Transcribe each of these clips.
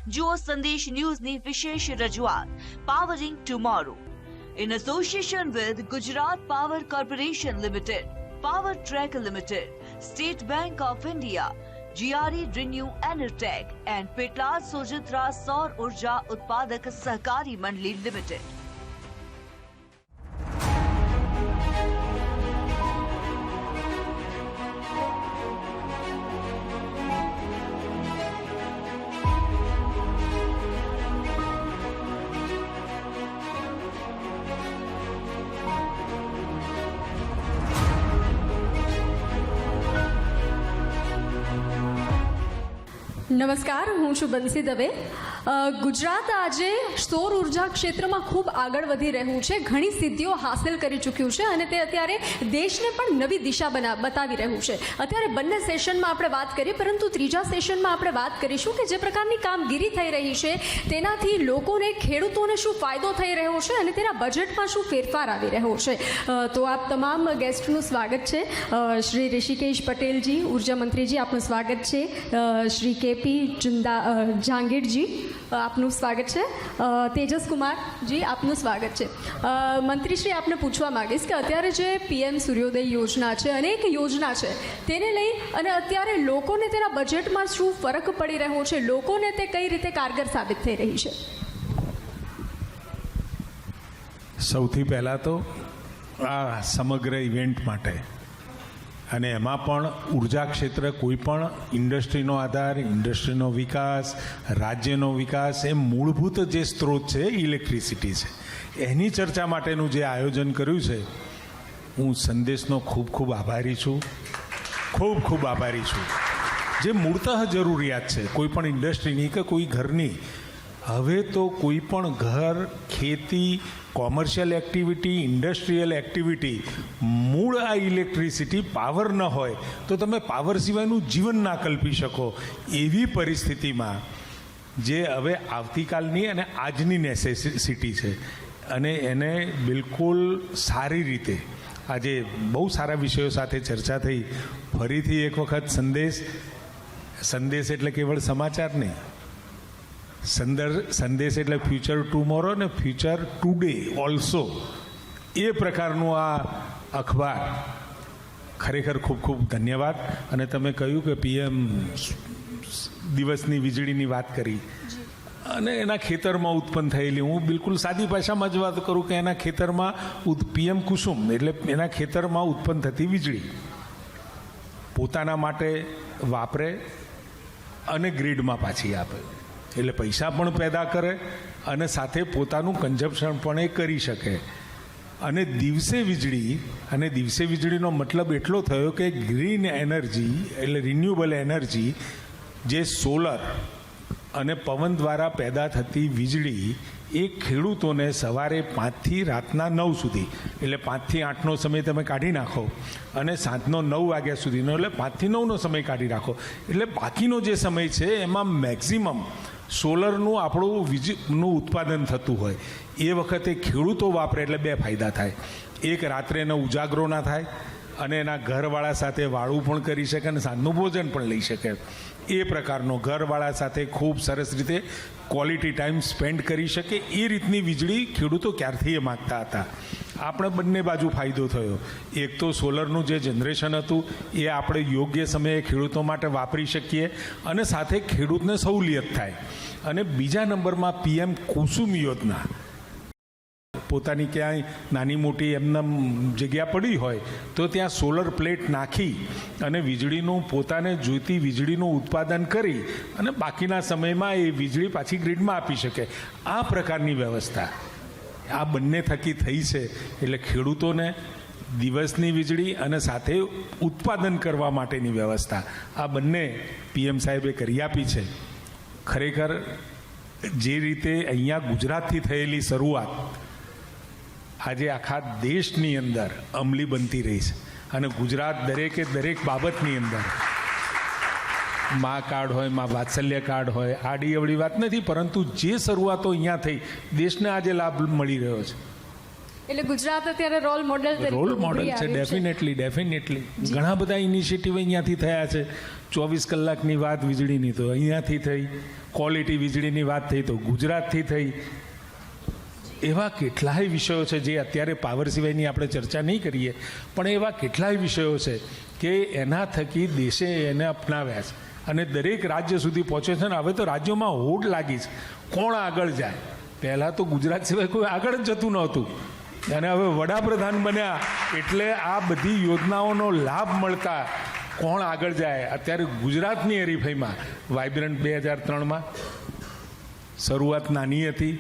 જુઓ સંદેશ ન્યૂઝની વિશેષ રજૂઆત powering tomorrow in association with Gujarat Power Corporation Limited, Power Trek Limited, State Bank of India, GRE Renew Enertech and Petlad Sojitra Saur Urja Utpadak Sahkari Mandali Limited. નમસ્કાર, હું છું બંસી દવે. ગુજરાત આજે સૌર ઉર્જા ક્ષેત્રમાં ખૂબ આગળ વધી રહ્યું છે, ઘણી સિદ્ધિઓ હાંસલ કરી ચૂક્યું છે અને તે અત્યારે દેશને પણ નવી દિશા બતાવી રહ્યું છે. અત્યારે બંને સેશનમાં આપણે વાત કરીએ, પરંતુ ત્રીજા સેશનમાં આપણે વાત કરીશું કે જે પ્રકારની કામગીરી થઈ રહી છે તેનાથી લોકોને, ખેડૂતોને શું ફાયદો થઈ રહ્યો છે અને તેના બજેટમાં શું ફેરફાર આવી રહ્યો છે. તો આપ તમામ ગેસ્ટનું સ્વાગત છે. શ્રી ઋષિકેશ પટેલજી, ઉર્જા મંત્રીજી, આપનું સ્વાગત છે. શ્રી કેપી જહાંગીરજી, આપનું સ્વાગત છે. તેજસ કુમારજી, આપનું સ્વાગત છે. મંત્રીશ્રી, આપને પૂછવા માંગીશ કે અત્યારે જે PM સૂર્યોદય યોજના છે, અનેક યોજના છે, તેને લઈ અને અત્યારે લોકોને તેના બજેટમાં શું ફરક પડી રહ્યો છે, લોકોને તે કઈ રીતે કારગર સાબિત થઈ રહી છે? સૌથી પહેલાં તો આ સમગ્ર ઇવેન્ટ માટે અને એમાં પણ ઉર્જા ક્ષેત્ર, કોઈ પણ ઇન્ડસ્ટ્રીનો આધાર, ઇન્ડસ્ટ્રીનો વિકાસ, રાજ્યનો વિકાસ, એ મૂળભૂત જે સ્ત્રોત છે ઇલેક્ટ્રિસિટી છે. એની ચર્ચા માટેનું જે આયોજન કર્યું છે, હું સંદેશનો ખૂબ ખૂબ આભારી છું, ખૂબ ખૂબ આભારી છું. જે મૂળતઃ જરૂરિયાત છે કોઈ પણ ઇન્ડસ્ટ્રીની કે કોઈ ઘરની, હવે તો કોઈ પણ ઘર, ખેતી, કોમર્શિયલ એક્ટિવિટી, ઇન્ડસ્ટ્રીયલ એક્ટિવિટી, મૂળ આ ઇલેક્ટ્રિસિટી, પાવર ન હોય તો તમે પાવર સિવાયનું જીવન ના કલ્પી શકો. એવી પરિસ્થિતિમાં જે હવે આવતીકાલની અને આજની નેસેસિટી છે અને એને બિલકુલ સારી રીતે આજે બહુ સારા વિષયો સાથે ચર્ચા થઈ. ફરીથી એક વખત સંદેશ એટલે કેવળ સમાચાર નહીં, સંદેશ એટલે ફ્યુચર ટુમોરો ને ફ્યુચર ટુડે ઓલ્સો. એ પ્રકારનું આ અખબાર, ખરેખર ખૂબ ખૂબ ધન્યવાદ. અને તમે કહ્યું કે PM દિવસની વીજળીની વાત કરી અને એના ખેતરમાં ઉત્પન્ન થયેલી, હું બિલકુલ સાદી ભાષામાં જ વાત કરું કે એના ખેતરમાં PM કુસુમ એટલે એના ખેતરમાં ઉત્પન્ન થતી વીજળી પોતાના માટે વાપરે અને ગ્રીડમાં પાછી આપે, એટલે પૈસા પણ પેદા કરે અને સાથે પોતાનું કન્ઝમ્પશન પણ એ કરી શકે. અને દિવસે વીજળીનો મતલબ એટલો થયો કે ગ્રીન એનર્જી એટલે રિન્યુએબલ એનર્જી, જે સોલર અને પવન દ્વારા પેદા થતી વીજળી, એ ખેડૂતોને સવારે 5થી રાતના 9 સુધી, એટલે 5થી 8નો સમય તમે કાઢી નાખો અને સાંજનો 9 વાગ્યા સુધીનો, એટલે 5થી 9નો સમય કાઢી રાખો, એટલે બાકીનો જે સમય છે એમાં મેક્સિમમ સોલરનું આપણું વીજળીનું ઉત્પાદન થતું હોય. એ વખતે ખેડૂતો વાપરે એટલે 2 ફાયદા થાય. એક, રાત્રે એનો ઉજાગરો ના થાય અને એના ઘરવાળા સાથે વાળું પણ કરી શકે અને સાંજનું ભોજન પણ લઈ શકે. એ પ્રકારનો ઘરવાળા સાથે ખૂબ સરસ રીતે ક્વોલિટી ટાઈમ સ્પેન્ડ કરી શકે, એ રીતની વીજળી ખેડૂતો ક્યારથી એ માગતા હતા. આપણે બંને બાજુ ફાયદો થયો. એક તો સોલરનું જે જનરેશન હતું એ આપણે યોગ્ય સમયે ખેડૂતો માટે વાપરી શકીએ અને સાથે ખેડૂતને સહુલિયત થાય. અને બીજા નંબરમાં PM કુસુમ યોજના, પોતાની ક્યાંય નાની મોટી એમના જગ્યા પડી હોય તો ત્યાં સોલર પ્લેટ નાખી અને વીજળીનું, પોતાને જોઈતી વીજળીનું ઉત્પાદન કરી અને બાકીના સમયમાં એ વીજળી પાછી ગ્રીડમાં આપી શકે. આ પ્રકારની વ્યવસ્થા આ બંને થકી થઈ છે. એટલે ખેડૂતોને દિવસની વીજળી અને સાથે ઉત્પાદન કરવા માટેની વ્યવસ્થા, આ બંને PM સાહેબે કરી આપી છે. ખરેખર જે રીતે અહીંયા ગુજરાતથી થયેલી શરૂઆત આજે આખા દેશની અંદર અમલી બનતી રહી છે અને ગુજરાત દરેક બાબતની અંદર, મા કાર્ડ હોય, મા વાત્સલ્ય કાર્ડ હોય, આડી અવળી વાત નથી, પરંતુ જે શરૂઆતો અહીંયા થઈ, દેશને આજે લાભ મળી રહ્યો છે. એટલે ગુજરાત અત્યારે રોલ મોડેલ છે. ડેફિનેટલી ઘણા બધા ઇનિશિયેટિવ અહીંયાથી થયા છે. 24 કલાકની વાત વીજળીની તો અહીંયાથી થઈ, ક્વોલિટી વીજળીની વાત થઈ તો ગુજરાતથી થઈ. એવા કેટલાય વિષયો છે જે અત્યારે પાવર સિવાયની આપણે ચર્ચા નહીં કરીએ, પણ એવા કેટલાય વિષયો છે કે એના થકી દેશે એને અપનાવ્યા છે અને દરેક રાજ્ય સુધી પહોંચે છે. ને હવે તો રાજ્યોમાં હોડ લાગી છે કોણ આગળ જાય. પહેલાં તો ગુજરાત સિવાય કોઈ આગળ જ જતું નહોતું અને હવે વડાપ્રધાન બન્યા એટલે આ બધી યોજનાઓનો લાભ મળતા કોણ આગળ જાય. અત્યારે ગુજરાતની હરીફાઈમાં વાઇબ્રન્ટ 2003માં શરૂઆત નાની હતી.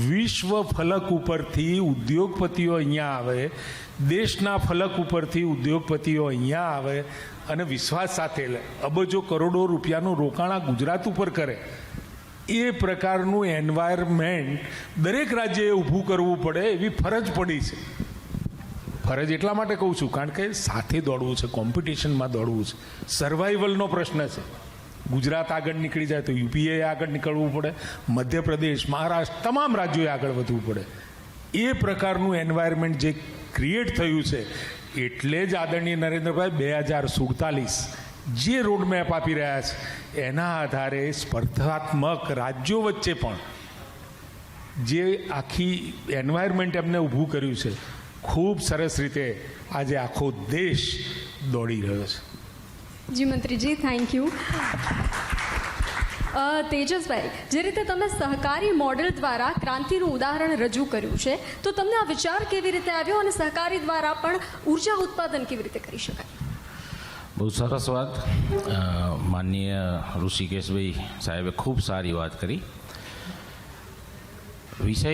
વિશ્વ ફલક ઉપરથી ઉદ્યોગપતિઓ અહીંયા આવે, દેશના ફલક ઉપરથી ઉદ્યોગપતિઓ અહીંયા આવે અને વિશ્વાસ સાથે અબજો કરોડો રૂપિયાનું રોકાણ આ ગુજરાત ઉપર કરે. એ પ્રકારનું એન્વાયરમેન્ટ દરેક રાજ્યએ ઊભું કરવું પડે એવી ફરજ પડી છે. ફરજ એટલા માટે કહું છું કારણ કે સાથે દોડવું છે, કોમ્પિટિશનમાં દોડવું છે. સર્વાઈવલનો પ્રશ્ન છે. ગુજરાત આગળ નીકળી જાય તો યુપીએ આગળ નીકળવું પડે, મધ્યપ્રદેશ, મહારાષ્ટ્ર, તમામ રાજ્યોએ આગળ વધવું પડે. એ પ્રકારનું એન્વાયરમેન્ટ જે ક્રિએટ થયું છે એટલે જ આદરણીય નરેન્દ્રભાઈ 2047 જે રોડમેપ આપી રહ્યા છે એના આધારે સ્પર્ધાત્મક રાજ્યો વચ્ચે પણ જે આખી એન્વાયરમેન્ટ એમને ઊભું કર્યું છે, ખૂબ સરસ રીતે આજે આખો દેશ દોડી રહ્યો છે. જી મંત્રીજી, થેન્ક યુ. તેજસભાઈ, જે રીતે તમે સહકારી મોડેલ દ્વારા ક્રાંતિનું ઉદાહરણ રજૂ કર્યું છે, તો તમને આ વિચાર કેવી રીતે આવ્યો અને સહકારી દ્વારા પણ ઉર્જા ઉત્પાદન કેવી રીતે કરી શકાય? બહુ સરસ વાત. માનનીય ઋષિકેશભાઈ સાહેબે ખૂબ સારી વાત કરી. વિષય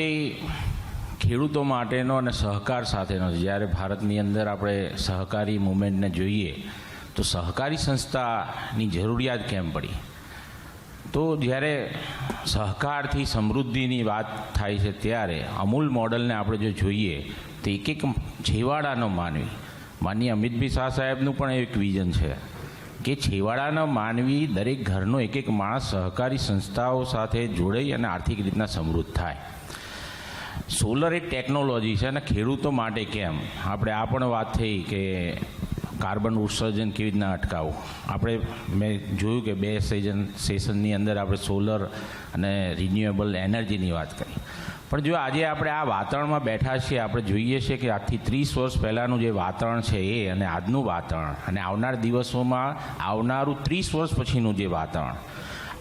ખેડૂતો માટેનો અને સહકાર સાથેનો. જ્યારે ભારતની અંદર આપણે સહકારી મુવમેન્ટને જોઈએ તો સહકારી સંસ્થાની જરૂરિયાત કેમ પડી? તો જ્યારે સહકારથી સમૃદ્ધિની વાત થાય છે ત્યારે અમૂલ મોડલને આપણે જો જોઈએ તો એક એક છેવાડાનો માનવી, માનનીય અમિતભાઈ શાહ સાહેબનું પણ એક વિઝન છે કે છેવાડાનો માનવી, દરેક ઘરનો એક એક માણસ સહકારી સંસ્થાઓ સાથે જોડાઈ અને આર્થિક રીતના સમૃદ્ધ થાય. સોલર એક ટેકનોલોજી છે અને ખેડૂતો માટે કેમ? આપણે આ પણ વાત થઈ કે કાર્બન ઉત્સર્જન કેવી રીતના અટકાવવું. મેં જોયું કે 2 સેશનની અંદર આપણે સોલર અને રિન્યુએબલ એનર્જીની વાત કરી. પણ જો આજે આપણે આ વાતાવરણમાં બેઠા છીએ, આપણે જોઈએ છીએ કે આજથી 30 વર્ષ પહેલાંનું જે વાતાવરણ છે એ અને આજનું વાતાવરણ અને આવનાર દિવસોમાં આવનારું 30 વર્ષ પછીનું જે વાતાવરણ,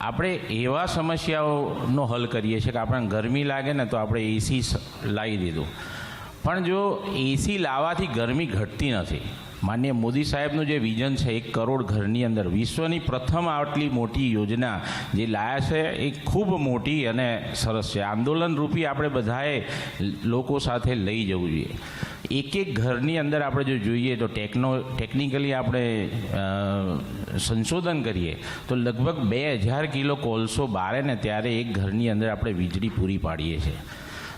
આપણે એવા સમસ્યાઓનો હલ કરીએ છીએ કે આપણને ગરમી લાગે ને તો આપણે એસી લાવી દીધું. પણ જો એસી લાવવાથી ગરમી ઘટતી નથી. માનનીય મોદી સાહેબનું જે વિઝન છે 1 કરોડ ઘરની અંદર વિશ્વની પ્રથમ આટલી મોટી યોજના જે લાયા છે એ ખૂબ મોટી અને સરસ છે. આંદોલન રૂપી આપણે બધાએ લોકો સાથે લઈ જવું જોઈએ. એક એક ઘરની અંદર આપણે જો જોઈએ તો ટેકનિકલી આપણે સંશોધન કરીએ તો લગભગ 2000 કિલો કોલસો બાળે ને ત્યારે એક ઘરની અંદર આપણે વીજળી પૂરી પાડીએ છીએ.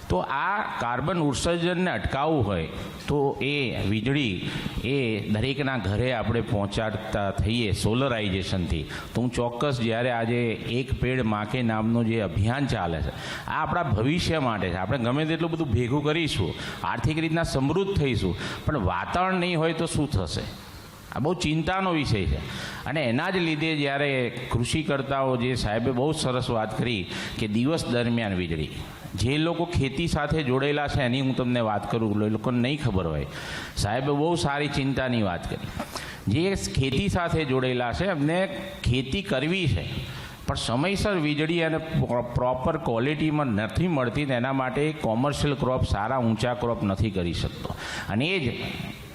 તો આ કાર્બન ઉત્સર્જનને અટકાવવું હોય તો એ વીજળી એ દરેકના ઘરે આપણે પહોંચાડતા થઈએ સોલરાઇઝેશનથી. તો હું ચોક્કસ જ્યારે આજે એક પેડ માકે નામનું જે અભિયાન ચાલે છે, આ આપણા ભવિષ્ય માટે છે. આપણે ગમે તેટલું બધું ભેગું કરીશું, આર્થિક રીતના સમૃદ્ધ થઈશું, પણ વાતાવરણ નહીં હોય તો શું થશે? આ બહુ ચિંતાનો વિષય છે. અને એના જ લીધે જ્યારે કૃષિકર્તાઓ, જે સાહેબે બહુ સરસ વાત કરી કે દિવસ દરમિયાન વીજળી, જે લોકો ખેતી સાથે જોડેલા છે એની હું તમને વાત કરું, એ લોકોને નહીં ખબર હોય. સાહેબે બહુ સારી ચિંતાની વાત કરી. જે ખેતી સાથે જોડેલા છે એમને ખેતી કરવી છે પણ સમયસર વીજળી અને પ્રોપર ક્વોલિટીમાં નથી મળતી, એના માટે કોમર્શિયલ ક્રોપ, સારા ઊંચા ક્રોપ નથી કરી શકતો. અને એ જ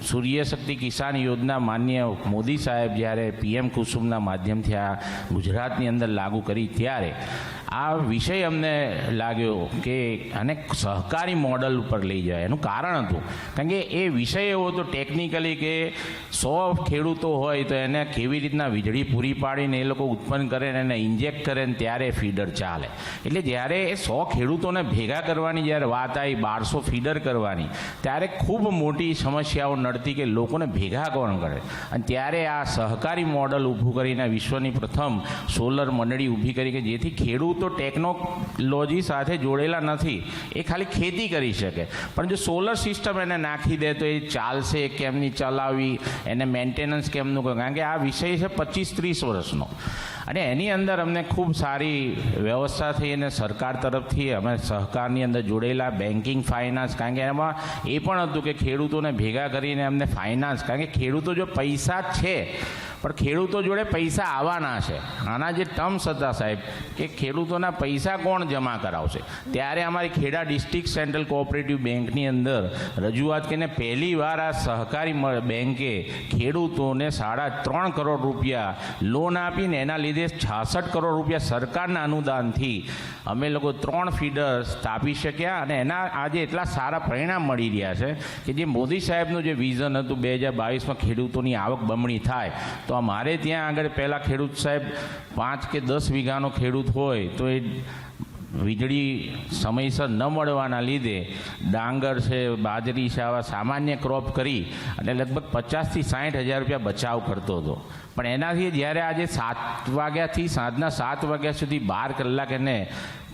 સૂર્યશક્તિ કિસાન યોજના માનનીય મોદી સાહેબ જ્યારે PM કુસુમના માધ્યમથી આ ગુજરાતની અંદર લાગુ કરી ત્યારે આ વિષય અમને લાગ્યો કે આને સહકારી મોડલ ઉપર લઈ જાય. એનું કારણ હતું કારણ કે એ વિષય એવો હતો ટેકનિકલી કે 100 ખેડૂતો હોય તો એને કેવી રીતના વીજળી પૂરી પાડીને એ લોકો ઉત્પન્ન કરે ને એને ઇન્જેક્ટ કરે ને ત્યારે ફીડર ચાલે. એટલે જ્યારે 100 ખેડૂતોને ભેગા કરવાની જ્યારે વાત આવી, 1200 ફીડર કરવાની, ત્યારે ખૂબ મોટી સમસ્યાઓ નડતી કે લોકોને ભેગા કોણ કરે. અને ત્યારે આ સહકારી મોડલ ઊભું કરીને વિશ્વની પ્રથમ સોલર મંડળી ઊભી કરી કે જેથી ખેડૂત ખેડૂતો ટેકનોલોજી સાથે જોડેલા નથી, એ ખાલી ખેતી કરી શકે, પણ જો સોલર સિસ્ટમ એને નાખી દે તો એ ચાલશે કેમની ચલાવવી, એને મેન્ટેનન્સ કેમનું કરવું, કારણ કે આ વિષય છે 25-30 વર્ષનો. અને એની અંદર અમને ખૂબ સારી વ્યવસ્થા થઈ અને સરકાર તરફથી અમે સહકારની અંદર જોડેલા બેન્કિંગ ફાઇનાન્સ, કારણ કે એમાં એ પણ હતું કે ખેડૂતોને ભેગા કરીને અમને ફાઇનાન્સ, કારણ કે ખેડૂતો જો પૈસા છે પણ ખેડૂતો જોડે પૈસા આવવાના છે. આના જે ટર્મ્સ હતા સાહેબ કે ખેડૂતોના પૈસા કોણ જમા કરાવશે, ત્યારે અમારી ખેડા ડિસ્ટ્રિક્ટ સેન્ટ્રલ કોઓપરેટિવ બેંકની અંદર રજૂઆત કરીને પહેલી વાર આ સહકારી બેંકે ખેડૂતોને 3.5 કરોડ રૂપિયા લોન આપીને એના લીધે 66 કરોડ રૂપિયા સરકારના અનુદાનથી અમે લોકો 3 ફીડર સ્થાપી શક્યા. અને એના આજે એટલા સારા પરિણામ મળી રહ્યા છે કે જે મોદી સાહેબનું જે વિઝન હતું 2022માં ખેડૂતોની આવક બમણી થાય, તો અમારે ત્યાં આગળ પહેલાં ખેડૂત સાહેબ 5 કે 10 વીઘાનો ખેડૂત હોય તો એ વીજળી સમયસર ન મળવાના લીધે ડાંગર છે, બાજરી છે, આવા સામાન્ય ક્રોપ કરી અને લગભગ 50,000 થી 60,000 રૂપિયા બચાવ કરતો હતો. પણ એનાથી જ્યારે આજે 7 વાગ્યાથી સાંજના 7 વાગ્યા સુધી 12 કલાક એને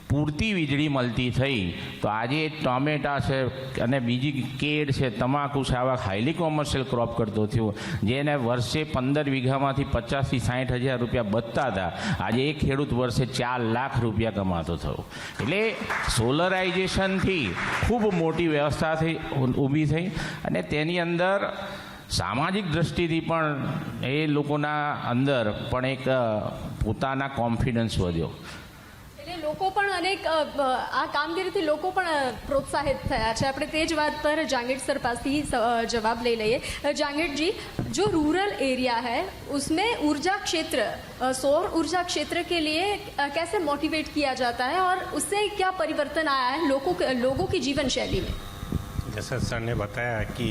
પૂરતી વીજળી મળતી થઈ, તો આજે ટોમેટા છે અને બીજી કેળ છે, તમાકુ છે, આવા હાઈલી કોમર્શિયલ ક્રોપ કરતો થયો, જેને વર્ષે 15 વીઘામાંથી 50,000 થી 60,000 રૂપિયા બચતા હતા, આજે એ ખેડૂત વર્ષે 4 લાખ રૂપિયા કમાતો થયો. એટલે સોલરાઇઝેશનથી ખૂબ મોટી વ્યવસ્થા થઈ ઊભી થઈ અને તેની અંદર સામાજિક દ્રષ્ટિથી પણ એ લોકોના અંદર પણ એક પોતાના કોન્ફિડન્સ વધ્યો. એટલે લોકો પણ અનેક આ કામગીરીથી લોકો પણ પ્રોત્સાહિત થયા છે. આપણે તે જ વાત પર जांगीड़ सर पास ही जवाब ले लिए. जांगीड़ जी, जो रूरल एरिया है उसमें ऊर्जा क्षेत्र, सौर ऊर्जा क्षेत्र के लिए कैसे मोटिवेट किया जाता है और उससे क्या परिवर्तन आया है लोगों की जीवन शैली में? जैसा सर ने बताया कि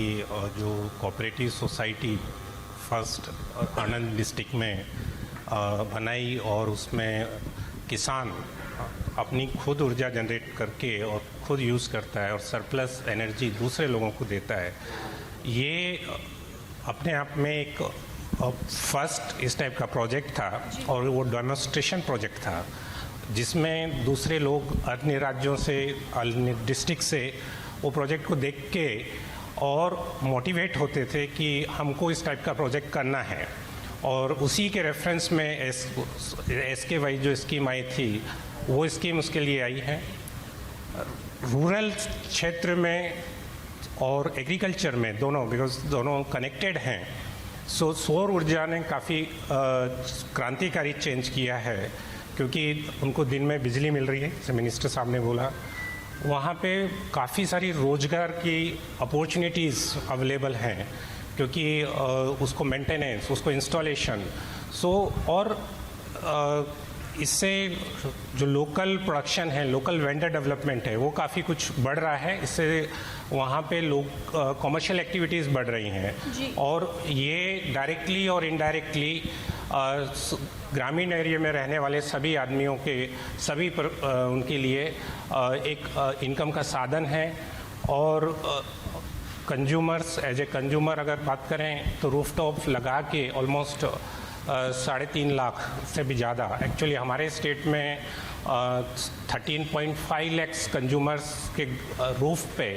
जो कोऑपरेटिव सोसाइटी फर्स्ट आनंद डिस्ट्रिक्ट में बनाई और उसमें किसान अपनी खुद ऊर्जा जनरेट करके और खुद यूज़ करता है और सरप्लस एनर्जी दूसरे लोगों को देता है, ये अपने आप में एक फर्स्ट इस टाइप का प्रोजेक्ट था और वो डेमोन्स्ट्रेशन प्रोजेक्ट था जिसमें दूसरे लोग अन्य राज्यों से, अन्य डिस्ट्रिक्ट से वो प्रोजेक्ट को देख के और मोटिवेट होते थे कि हमको इस टाइप का प्रोजेक्ट करना है. और उसी के रेफरेंस में SKY जो स्कीम आई थी वो स्कीम उसके लिए आई है. रूरल क्षेत्र में और एग्रीकल्चर में दोनों, बिकॉज दोनों कनेक्टेड हैं, सो सौर ऊर्जा ने काफ़ी क्रांतिकारी चेंज किया है क्योंकि उनको दिन में बिजली मिल रही है, जैसे मिनिस्टर साहब ने बोला. वहाँ पे काफ़ी सारी रोजगार की अपॉर्चुनिटीज़ अवेलेबल हैं क्योंकि उसको मेंटेनेंस, उसको इंस्टॉलेशन, और इससे जो लोकल प्रोडक्शन है, लोकल वेंडर डेवलपमेंट है, वो काफ़ी कुछ बढ़ रहा है. इससे वहाँ पे लोग कॉमर्शियल एक्टिविटीज़ बढ़ रही हैं और ये डायरेक्टली और इनडायरेक्टली ग्रामीण एरिया में रहने वाले सभी आदमियों के उनके लिए एक इनकम का साधन है. और कंज्यूमर्स, एज ए कंज्यूमर अगर बात करें तो रूफटॉप लगा के ऑलमोस्ट 3.5 लाख से भी ज़्यादा, एक्चुअली हमारे स्टेट में 13.5 लाख कंज्यूमर्स के रूफ पे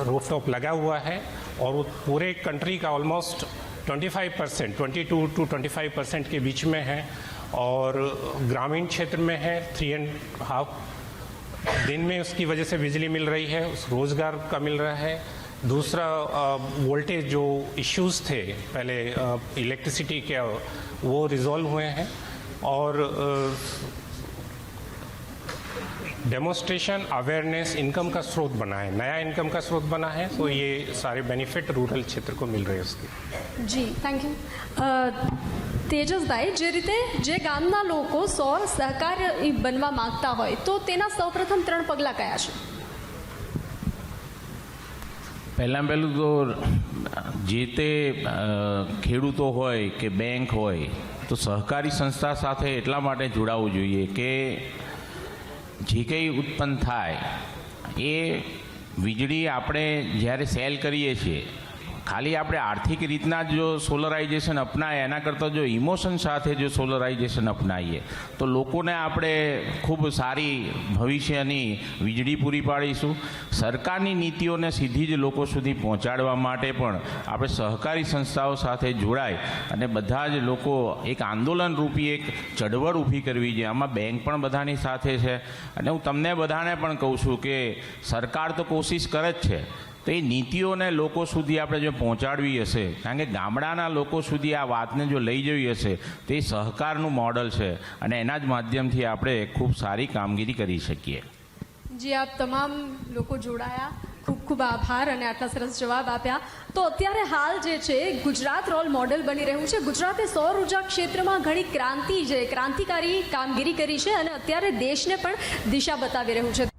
रूफटॉप लगा हुआ है और वो पूरे कंट्री का ऑलमोस्ट 22% 22 to 25% के बीच में है. और ग्रामीण क्षेत्र में है 3.5 दिन में उसकी वजह से बिजली मिल रही है, उस रोज़गार का मिल रहा है. दूसरा वोल्टेज जो इश्यूज़ थे पहले इलेक्ट्रिसिटी के, वो रिजॉल्व हुए हैं. और डेमोन्स्ट्रेशन अवेयरनेस इनकम का स्रोत बना है, नया इनकम का स्रोत बना है. तो ये सारे बेनिफिट रूरल क्षेत्र को मिल रहे हैं उसके. जी, थैंक यू. તેજસભાઈ, જે રીતે જે ગામના લોકો સૌર સહકાર બનવા માંગતા હોય તો તેના સૌપ્રથમ 3 પગલાં કયા છે? પહેલું તો જે તે ખેડૂતો હોય કે બેંક હોય તો સહકારી સંસ્થા સાથે એટલા માટે જોડાવવું જોઈએ કે જે કંઈ ઉત્પન્ન થાય એ વીજળી આપણે જ્યારે સેલ કરીએ છીએ ખાલી આપણે આર્થિક રીતના જ જો સોલરાઇઝેશન અપનાવીએ એના કરતાં જો ઇમોશન સાથે જો સોલરાઇઝેશન અપનાવીએ તો લોકોને આપણે ખૂબ સારી ભવિષ્યની વીજળી પૂરી પાડીશું. સરકારની નીતિઓને સીધી જ લોકો સુધી પહોંચાડવા માટે પણ આપણે સહકારી સંસ્થાઓ સાથે જોડાય અને બધા જ લોકો એક આંદોલનરૂપી એક ચળવળ ઊભી કરવી જોઈએ. આમાં બેંક પણ બધાની સાથે છે અને હું તમને બધાને પણ કહું છું કે સરકાર તો કોશિશ કરે જ છે, તો એ નીતિઓને લોકો સુધી આપણે જો પહોંચાડવી હશે, કારણ કે ગામડાના લોકો સુધી આ વાતને જો લઈ જવી હશે તો એ સહકારનું મોડલ છે અને એના જ માધ્યમથી આપણે ખૂબ સારી કામગીરી કરી શકીએ. જે આપ તમામ લોકો જોડાયા, ખૂબ ખૂબ આભાર અને આટલા સરસ જવાબ આપ્યા. તો અત્યારે હાલ જે છે ગુજરાત રોલ મોડેલ બની રહ્યું છે. ગુજરાતે સૌર ઉર્જા ક્ષેત્રમાં ઘણી ક્રાંતિકારી કામગીરી કરી છે અને અત્યારે દેશને પણ દિશા બતાવી રહ્યું છે.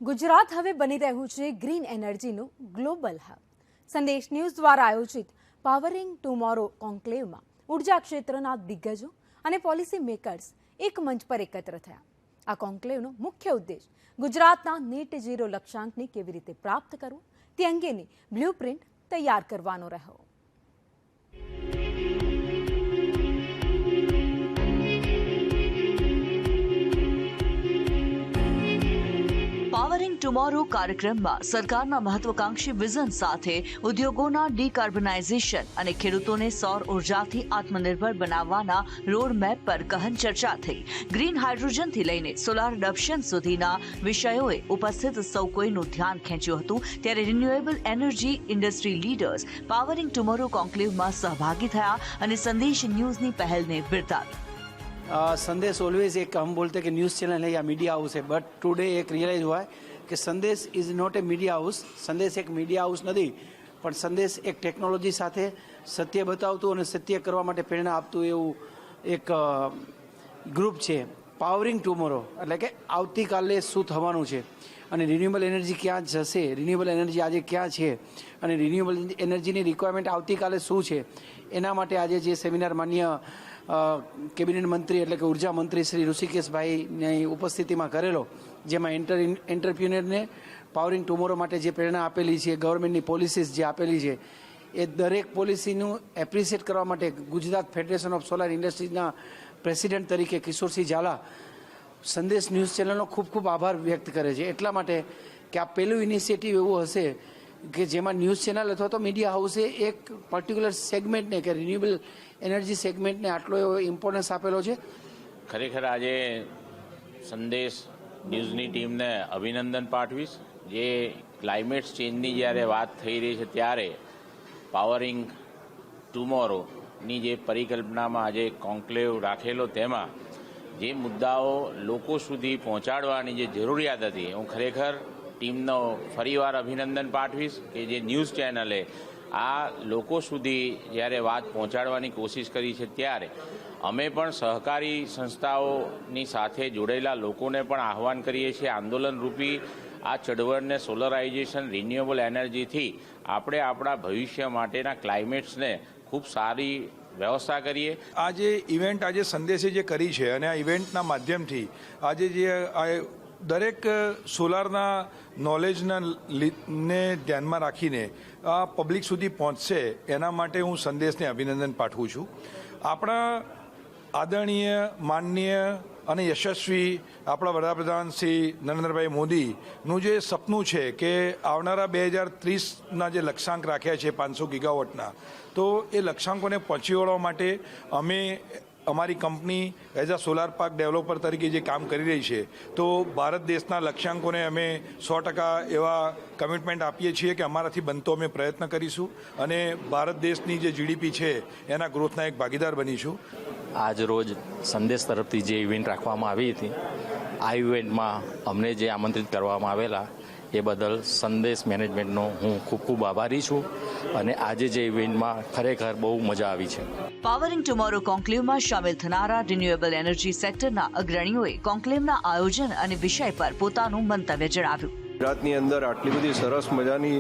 ગુજરાત હવે બની રહ્યું છે ગ્રીન એનર્જીનું ગ્લોબલ હબ. સંદેશ ન્યૂઝ દ્વારા આયોજિત પાવરિંગ ટુમોરો કોન્ક્લેવમાં ઉર્જા ક્ષેત્રના દિગ્ગજો અને પોલિસી મેકર્સ એક મંચ પર એકત્ર થયા. આ કોન્ક્લેવનો મુખ્ય ઉદ્દેશ ગુજરાતના નેટ ઝીરો લક્ષ્યાંકને કેવી રીતે પ્રાપ્ત કરવું તે અંગેની બ્લુપ્રિન્ટ તૈયાર કરવાનો રહ્યો. પાવરિંગ ટુમોરો કાર્યક્રમમાં સરકારના મહત્વકાંક્ષી વિઝન સાથે ઉદ્યોગોના ડીકાર્બનાઇઝેશન અને ખેડૂતોને સૌર ઉર્જાથી આત્મનિર્ભર બનાવવાના રોડમેપ પર ગહન ચર્ચા થઈ. ગ્રીન હાઇડ્રોજનથી લઈને સોલાર એડોપ્શન સુધીના વિષયોએ ઉપસ્થિત સૌ કોઈનું ધ્યાન ખેંચ્યું હતું. ત્યારે renewable energy industry leaders powering tomorrow કોન્ક્લેવમાં સહભાગી થયા અને સંદેશ ન્યૂઝની પહેલને બિરદાવી. संदेश ऑलवेज एक हम बोलते हैं कि न्यूज़ चैनल है या मीडिया हाउस है, बट टुडे एक रियलाइज हुआ है कि संदेश is not a media house. संदेश एक मीडिया हाउस નથી, પણ સંદેશ એક ટેકનોલોજી સાથે સત્ય બતાવતું અને સત્ય કરવા માટે પ્રેરણા આપતું એવું એક ગ્રુપ છે. પાવરિંગ ટુમોરો એટલે કે આવતીકાલે શું થવાનું છે અને રિન્યુએબલ એનર્જી ક્યાં જશે, રિન્યુએબલ એનર્જી આજે ક્યાં છે અને રિન્યુએબલ એનર્જીની રિક્વાયરમેન્ટ આવતીકાલે શું છે, એના માટે આજે જે સેમિનાર માન્ય કેબિનેટ મંત્રી એટલે કે ઉર્જા મંત્રી શ્રી ઋષિકેશભાઈની ઉપસ્થિતિમાં કરેલો, જેમાં એન્ટરપ્રિન્યોરને પાવરિંગ ટુમોરો માટે જે પ્રેરણા આપેલી છે, ગવર્મેન્ટની પોલિસીસ જે આપેલી છે, એ દરેક પોલિસીનું એપ્રિશિએટ કરવા માટે ગુજરાત ફેડરેશન ઓફ સોલાર ઇન્ડસ્ટ્રીઝના પ્રેસિડેન્ટ તરીકે કિશોરસિંહ ઝાલા સંદેશ ન્યૂઝ ચેનલનો ખૂબ ખૂબ આભાર વ્યક્ત કરે છે. એટલા માટે કે આ પહેલું ઇનિશિયેટિવ એવું હશે કે જેમાં ન્યૂઝ ચેનલ અથવા તો મીડિયા હાઉસે એક પર્ટિક્યુલર સેગમેન્ટને કે રિન્યુએબલ એનર્જી સેગમેન્ટને આટલો એવો ઇમ્પોર્ટન્સ આપેલો છે. ખરેખર આજે સંદેશ ન્યૂઝની ટીમને અભિનંદન પાઠવીશ. જે ક્લાઇમેટ ચેન્જની જ્યારે વાત થઈ રહી છે ત્યારે પાવરિંગ ટુમોરોની જે પરિકલ્પનામાં આજે કોન્ક્લેવ રાખેલો તેમાં જે મુદ્દાઓ લોકો સુધી પહોંચાડવાની જે જરૂરિયાત હતી, હું ખરેખર ટીમનો ફરીવાર અભિનંદન પાઠવીશ કે જે ન્યૂઝ ચેનલે આ લોકો સુધી જ્યારે વાત પહોંચાડવાની કોશિશ કરી છે. ત્યારે અમે પણ સહકારી સંસ્થાઓની સાથે જોડાયેલા લોકોને પણ આહવાન કરીએ છીએ આંદોલનરૂપી આ ચળવળને સોલરાઇઝેશન રિન્યુએબલ એનર્જીથી આપણે આપણા ભવિષ્ય માટેના ક્લાઇમેટ્સને ખૂબ સારી વ્યવસ્થા કરીએ. આ જે ઇવેન્ટ આજે સંદેશે જે કરી છે અને આ ઇવેન્ટના માધ્યમથી આજે જે દરેક સોલારના નોલેજના ને ધ્યાનમાં રાખીને આ પબ્લિક સુધી પહોંચશે એના માટે હું સંદેશને અભિનંદન પાઠવું છું. આપણા આદરણીય, માનનીય અને યશસ્વી આપણા વડાપ્રધાન શ્રી નરેન્દ્રભાઈ મોદીનું જે સપનું છે કે આવનારા 2030ના જે લક્ષ્યાંક રાખ્યા છે 500 ગીગાવોટના, તો એ લક્ષ્યાંકોને પહોંચી વળવા માટે અમે અમારી company as a solar park developer તરીકે જે કામ કરી રહી છે, તો ભારત દેશના લક્ષ્યાંકોને અમે 100% એવા કમિટમેન્ટ આપીએ છીએ કે અમારાથી બનતો અમે પ્રયત્ન કરીશું અને ભારત દેશની જે જીડીપી છે એના ગ્રોથના એક ભાગીદાર બનીશું. આજ રોજ સંદેશ તરફથી જે ઇવેન્ટ રાખવામાં આવી હતી, આ ઇવેન્ટમાં અમને જે આમંત્રિત કરવામાં આવેલા એ બદલ સંદેશ મેનેજમેન્ટનો હું ખૂબ ખૂબ આભારી છું અને આજે જે ઇવેન્ટમાં ખરેખર બહુ મજા આવી છે. પાવરિંગ ટુમોરો કોન્ક્લેવમાં સામેલ થનારા રિન્યુએબલ એનર્જી સેક્ટરના અગ્રણીઓએ કોન્ક્લેવના આયોજન અને વિષય પર પોતાનું મંતવ્ય જણાવ્યું. ગુજરાતની અંદર આટલી બધી સરસ મજાની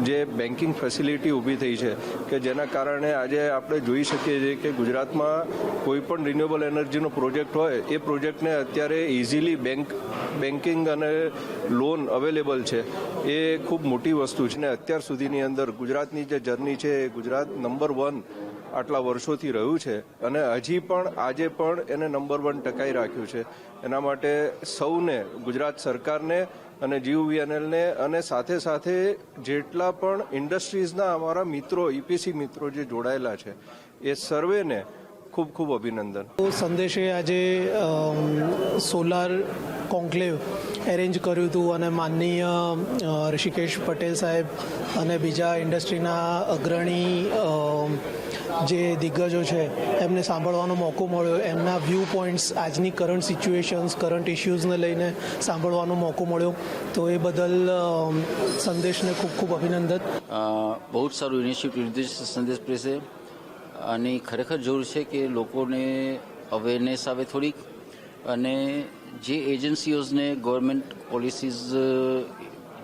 જે બેન્કિંગ ફેસિલિટી ઊભી થઈ છે કે જેના કારણે આજે આપણે જોઈ શકીએ છીએ કે ગુજરાતમાં કોઈ પણ રિન્યુએબલ એનર્જીનો પ્રોજેક્ટ હોય એ પ્રોજેક્ટને અત્યારે ઇઝીલી બેન્કિંગ અને લોન અવેલેબલ છે એ ખૂબ મોટી વસ્તુ છે. ને અત્યાર સુધીની અંદર ગુજરાતની જે જર્ની છે એ ગુજરાત નંબર 1 આટલા વર્ષોથી રહ્યું છે અને હજી પણ આજે પણ એને નંબર 1 ટકાઈ રાખ્યું છે. એના માટે સૌને, ગુજરાત સરકારને અને GUVNLને અને સાથે સાથે જેટલા પણ ઇન્ડસ્ટ્રીઝના અમારા મિત્રો, EPC મિત્રો જે જોડાયેલા છે એ સર્વેને ખૂબ ખૂબ અભિનંદન. સંદેશે આજે સોલાર કોન્ક્લેવ એરેન્જ કર્યું હતું અને માનનીય ઋષિકેશ પટેલ સાહેબ અને બીજા ઇન્ડસ્ટ્રીના અગ્રણી જે દિગ્ગજો છે એમને સાંભળવાનો મોકો મળ્યો. એમના વ્યૂ પોઈન્ટ્સ, આજની કરંટ સિચ્યુએશન્સ, કરંટ ઇશ્યુઝને લઈને સાંભળવાનો મોકો મળ્યો. તો એ બદલ સંદેશને ખૂબ ખૂબ અભિનંદન. બહુ જ સારું ઇનિશિયેટિવ લીધું છે સંદેશ પ્રેસે અને ખરેખર જરૂર છે કે લોકોને અવેરનેસ આવે થોડીક, અને જે એજન્સીઓને ગવર્મેન્ટ પોલિસીઝ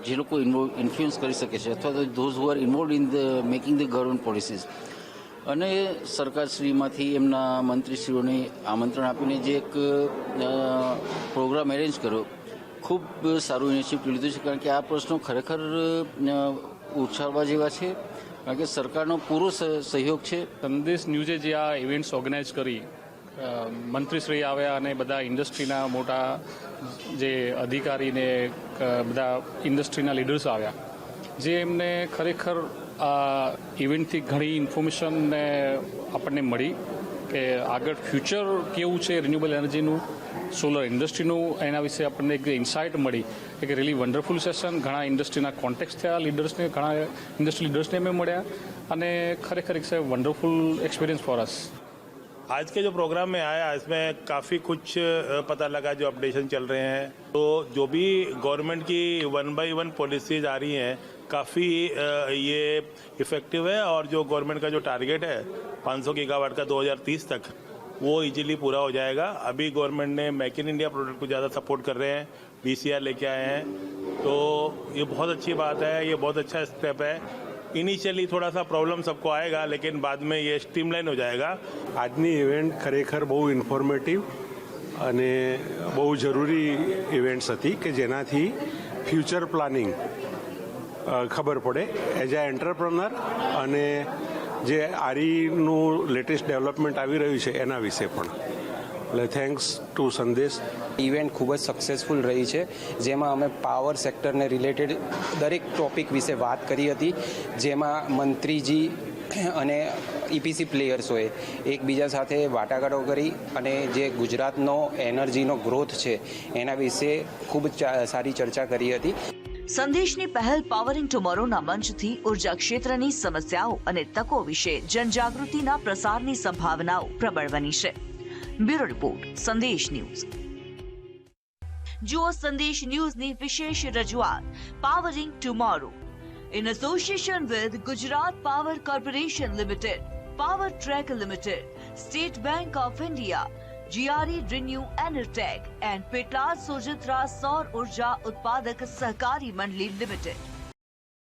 જે લોકો ઇન્ફ્લુઅન્સ કરી શકે છે અથવા તો those who are involve in the making the government policies, અને સરકારશ્રીમાંથી એમના મંત્રીશ્રીઓને આમંત્રણ આપીને જે એક પ્રોગ્રામ એરેન્જ કર્યો, ખૂબ સારું ઇનિશિયેટિવ લીધું છે. કારણ કે આ પ્રશ્નો ખરેખર ઉછાળવા જેવા છે, કારણ કે સરકારનો પૂરો સહયોગ છે. સંદેશ ન્યૂઝે જે આ ઇવેન્ટ્સ ઓર્ગેનાઇઝ કરી, મંત્રીશ્રી આવ્યા અને બધા ઇન્ડસ્ટ્રીના મોટા જે અધિકારીને બધા ઇન્ડસ્ટ્રીના લીડર્સ આવ્યા, જે એમને ખરેખર આ ઇવેન્ટથી ઘણી ઇન્ફોર્મેશન આપણને મળી કે આગળ ફ્યુચર કેવું છે રિન્યુએબલ એનર્જીનું, સોલર ઇન્ડસ્ટ્રીનું, એના વિશે આપણને એક ઇન્સાઇટ મળી. એક રિયલી વન્ડરફુલ સેશન. ઘણા ઇન્ડસ્ટ્રીના કોન્ટેક્ટ થયા લીડર્સને, ઘણા ઇન્ડસ્ટ્રી લીડર્सने हमें મળ્યા અને ખરેખર એક વન્ડરफुल एक्सपीरियंस फॉर अस. आज के जो प्रोग्राम में आया इसमें काफ़ी कुछ पता लगा, जो अपडेशन चल रहे हैं. तो जो भी गवर्नमेंट की 1 by 1 पॉलिसीज आ रही हैं काफ़ी ये इफ़ेक्टिव है, और जो गवर्नमेंट का जो टारगेट है 500 गीगावाट का 2030 तक, वो इजीली पूरा हो जाएगा. अभी गवर्नमेंट ने मेक इन इंडिया प्रोडक्ट को ज़्यादा सपोर्ट कर रहे हैं, DCR लेके आए हैं, तो ये बहुत अच्छी बात है, ये बहुत अच्छा स्टेप है. इनिशियली थोड़ा सा प्रॉब्लम सबको आएगा, लेकिन बाद में ये स्ट्रीमलाइन हो जाएगा. આજની ઇવેન્ટ ખરેખર બહુ ઇન્ફોર્મેટિવ અને બહુ જરૂરી ઇવેન્ટ્સ હતી કે જેનાથી ફ્યુચર પ્લાનિંગ ખબર પડે એઝ અ એન્ટરપ્રનર, અને જે આરીનું લેટેસ્ટ ડેવલપમેન્ટ આવી રહ્યું છે એના વિશે પણ. એટલે થેન્ક્સ ટુ સંદેશ. ઇવેન્ટ ખૂબ જ સક્સેસફુલ રહી છે, જેમાં અમે પાવર સેક્ટરને રિલેટેડ દરેક ટોપિક વિશે વાત કરી હતી, જેમાં મંત્રીજી અને EPC પ્લેયર્સોએ એકબીજા સાથે વાટાઘાટો કરી અને જે ગુજરાતનો એનર્જીનો ગ્રોથ છે એના વિશે ખૂબ સારી ચર્ચા કરી હતી. સંદેશની પહેલ પાવરિંગ ટુમોરોના મંચથી ઉર્જા ક્ષેત્રની સમસ્યાઓ અને તકો વિશે જનજાગૃતિના પ્રસારની સંભાવનાઓ પ્રબળ બની છે. બ્યુરો રિપોર્ટ, સંદેશ ન્યૂઝ. જુઓ સંદેશ ન્યૂઝની વિશેષ રજૂઆત powering tomorrow in association with Gujarat Power Corporation Limited, Power Trek Limited, State Bank of India, GRE Renew Enertech and Petla Sojitra Saur Urja Utpadak Sahkari Mandali Limited.